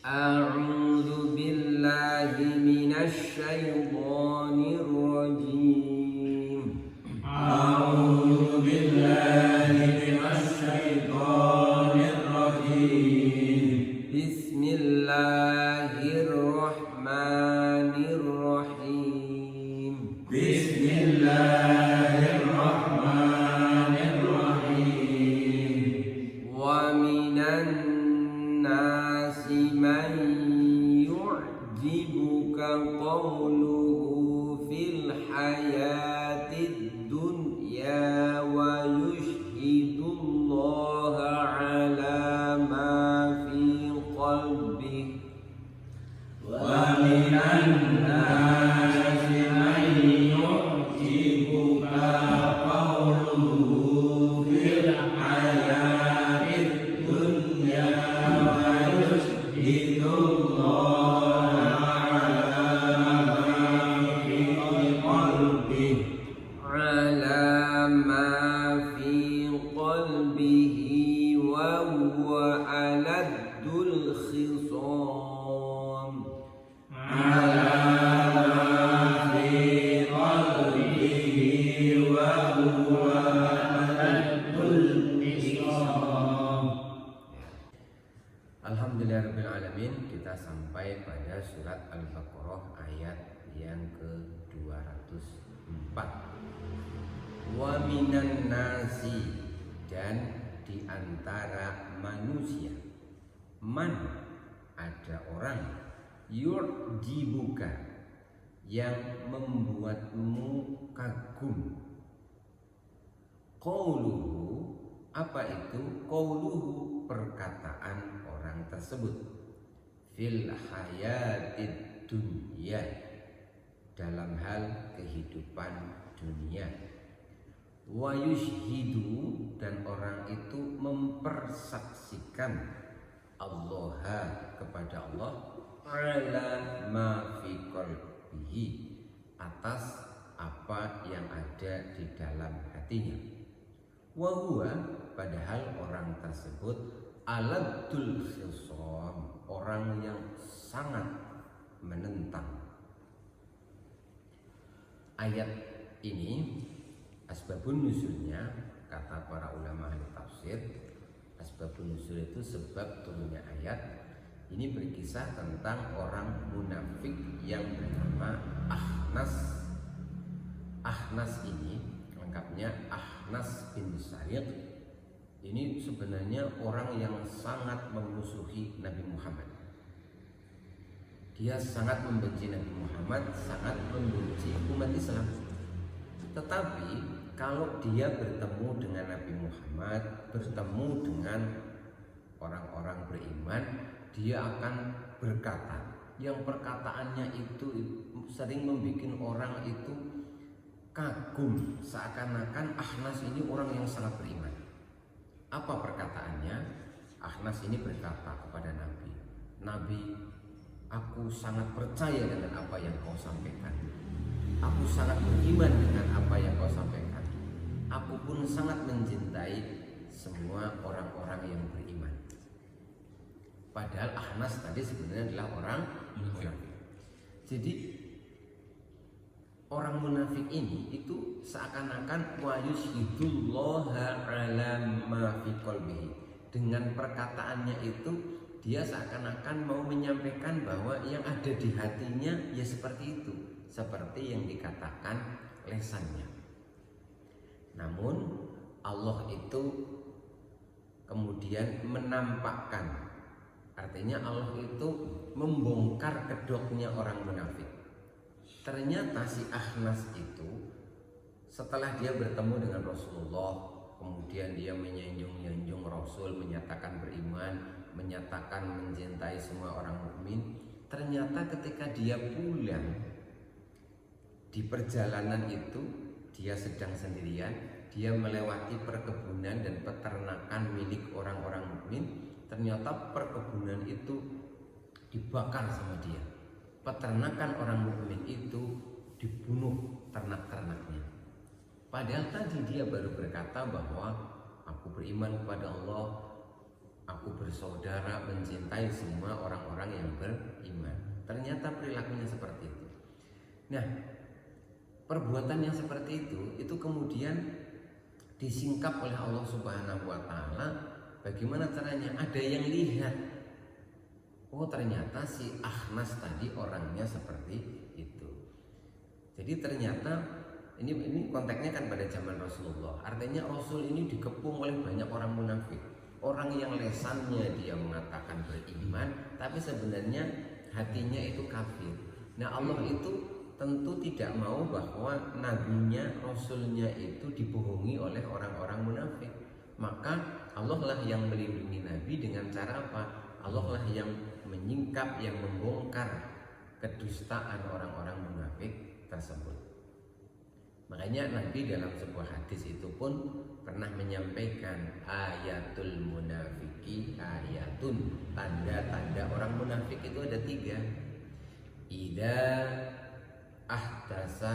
أعوذ بالله من الشيطان الرجيم. أعوذ بالله من الشيطان الرجيم. بسم الله الرحمن الرحيم. بسم الله الرحمن الرحيم. ومن الناس من يعجبك قوله في الحياة الدنيا ويشهد الله على ما في قلبه. ومن الناس من يعجبك قوله في الحياة الدنيا ويشهد الله على ما في قلبه وهو ألد الخصام. على ما في قلبه وهو ألد الخصام. Alhamdulillahirrahmanirrahim. Kita sampai pada surat Al-Baqarah ayat yang ke-204. Wa minan nasi, dan di antara manusia, man, ada orang, yu'jibuka, yang membuatmu kagum. Qauluhu, apa itu? Qauluhu, perkataan orang tersebut. Fil hayatid dunya, dalam hal kehidupan dunia. Wa yushhidu, dan orang itu mempersaksikan Allah, kepada Allah, ala ma fi qalbihi, atas apa yang ada di dalam hatinya. Wa huwa, padahal orang tersebut aladul khisam, orang yang sangat menentang. Ayat ini asbabun nuzulnya, kata para ulama ahli tafsir, asbabun nuzul itu sebab turunnya ayat ini berkisah tentang orang munafik yang bernama Akhnas. Akhnas ini lengkapnya Akhnas bin Sariq. Ini sebenarnya orang yang sangat memusuhi Nabi Muhammad. Dia sangat membenci Nabi Muhammad, sangat membenci umat Islam. Tetapi kalau dia bertemu dengan Nabi Muhammad, bertemu dengan orang-orang beriman, dia akan berkata yang perkataannya itu sering membuat orang itu kagum, seakan-akan Akhnas ini orang yang sangat beriman. Apa perkataannya? Akhnas ini berkata kepada Nabi, Nabi, aku sangat percaya dengan apa yang kau sampaikan. Aku sangat beriman dengan apa yang kau sampaikan. Aku pun sangat mencintai semua orang-orang yang beriman. Padahal Akhnas tadi sebenarnya adalah orang munafik. Jadi orang munafik ini itu seakan-akan wa yushhidullaha ala ma fi qalbihi. Dengan perkataannya itu dia seakan-akan mau menyampaikan bahwa yang ada di hatinya ya seperti itu, seperti yang dikatakan lesannya. Namun Allah itu kemudian menampakkan, artinya Allah itu membongkar kedoknya orang munafik. Ternyata si Akhnas itu setelah dia bertemu dengan Rasulullah, kemudian dia menyanjung-nyanjung Rasul, menyatakan beriman, menyatakan mencintai semua orang mukmin. Ternyata ketika dia pulang, di perjalanan itu dia sedang sendirian, dia melewati perkebunan dan peternakan milik orang-orang mukmin. Ternyata perkebunan itu dibakar sama dia. Peternakan orang mukmin itu dibunuh ternak-ternaknya. Padahal tadi dia baru berkata bahwa aku beriman kepada Allah, aku bersaudara, mencintai semua orang-orang yang beriman. Ternyata perilakunya seperti itu. Nah, perbuatan yang seperti itu kemudian disingkap oleh Allah Subhanahu wa taala. Bagaimana caranya? Ada yang lihat. Oh, ternyata si Akhnas tadi orangnya seperti itu. Jadi ternyata ini konteksnya kan pada zaman Rasulullah. Artinya Rasul ini dikepung oleh banyak orang munafik. Orang yang lesannya dia mengatakan beriman, tapi sebenarnya hatinya itu kafir. Nah, Allah itu tentu tidak mau bahwa nabinya, rasulnya itu dibohongi oleh orang-orang munafik. Maka Allah lah yang melindungi Nabi dengan cara apa? Allah lah yang menyingkap, yang membongkar kedustaan orang-orang munafik tersebut. Makanya Nabi dalam sebuah hadis itu pun pernah menyampaikan ayatul munafiki ayatun, tanda-tanda orang munafik itu ada 3. Idza ahdasa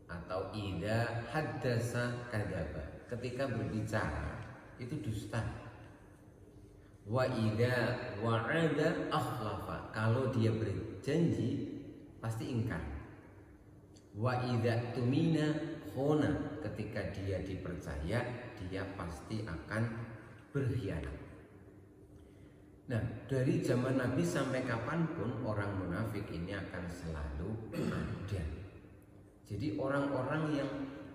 atau idza haddasa kadzaba. Ketika berbicara itu dusta. Wa idza wa'ada akhlafa. Kalau dia berjanji pasti ingkar. Wa idza tumina khona. Ketika dia dipercaya dia pasti akan berkhianat. Nah, dari zaman Nabi sampai kapanpun orang munafik ini akan selalu ada. Jadi orang-orang yang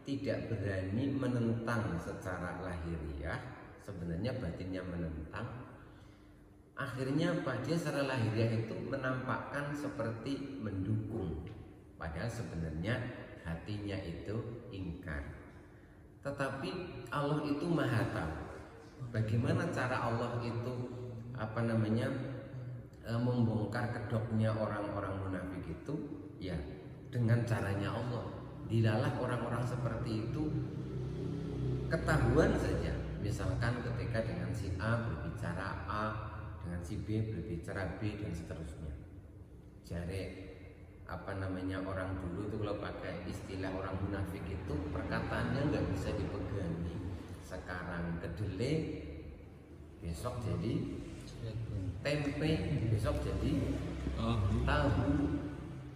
tidak berani menentang secara lahiriah, sebenarnya batinnya menentang. Akhirnya apa? Dia secara lahiriah itu menampakkan seperti mendukung, padahal sebenarnya hatinya itu ingkar. Tetapi Allah itu Maha tahu bagaimana cara Allah itu membongkar kedoknya orang-orang munafik itu, ya dengan caranya Allah. Dilalah orang-orang seperti itu ketahuan saja. Misalkan ketika dengan si A berbicara A, dengan si B berbicara B, dan seterusnya. Jare orang dulu itu kalau pakai istilah orang munafik itu perkataannya nggak bisa dipegangi. Sekarang kedelai, besok jadi tempe, besok jadi tahu.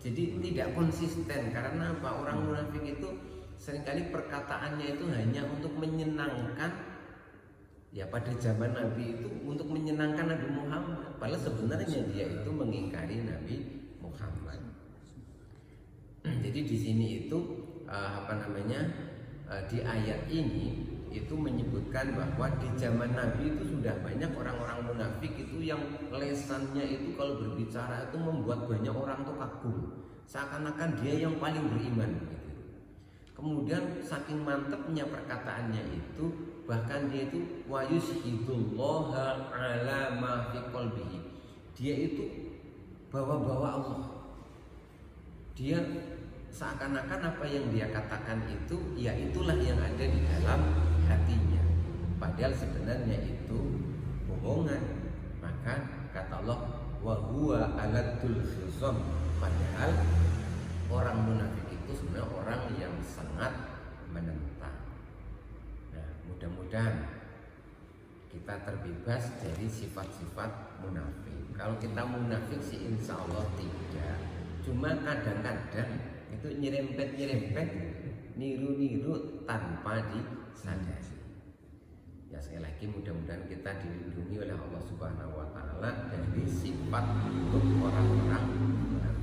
Jadi tidak konsisten. Karena apa? Orang munafik itu seringkali perkataannya itu hanya untuk menyenangkan. Ya pada zaman Nabi itu untuk menyenangkan Nabi Muhammad. Padahal sebenarnya dia itu mengingkari Nabi Muhammad. Jadi di sini itu di ayat ini itu menyebutkan bahwa di zaman Nabi itu sudah banyak orang-orang munafik itu yang lesannya itu kalau berbicara itu membuat banyak orang tuh kagum, seakan-akan dia yang paling beriman gitu. Kemudian saking mantapnya perkataannya itu, bahkan dia itu wa yushhidullaha ala ma fi qalbihi. Dia itu bawa-bawa Allah. Dia seakan-akan apa yang dia katakan itu, ya itulah yang ada di dalam hatinya. Padahal sebenarnya itu bohongan. Maka kata Allah, wa huwa aladul khizam. Padahal orang munafik itu sebenarnya orang yang sangat menentang. Nah, mudah-mudahan kita terbebas dari sifat-sifat munafik. Kalau kita munafik sih insya Allah tidak. Cuma kadang-kadang itu nyerempet, niru-niru tanpa disadari. Ya sekali lagi mudah-mudahan kita dilindungi oleh Allah Subhanahu wa taala dari sifat buruk orang-orang munafik.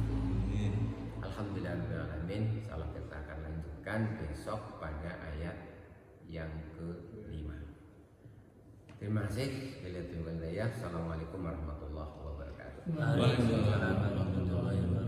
Alhamdulillahirabbil. Insyaallah kita akan lanjutkan besok pada ayat yang ke-5. Terima kasih. Assalamualaikum warahmatullahi wabarakatuh. Waalaikumsalam warahmatullahi wabarakatuh.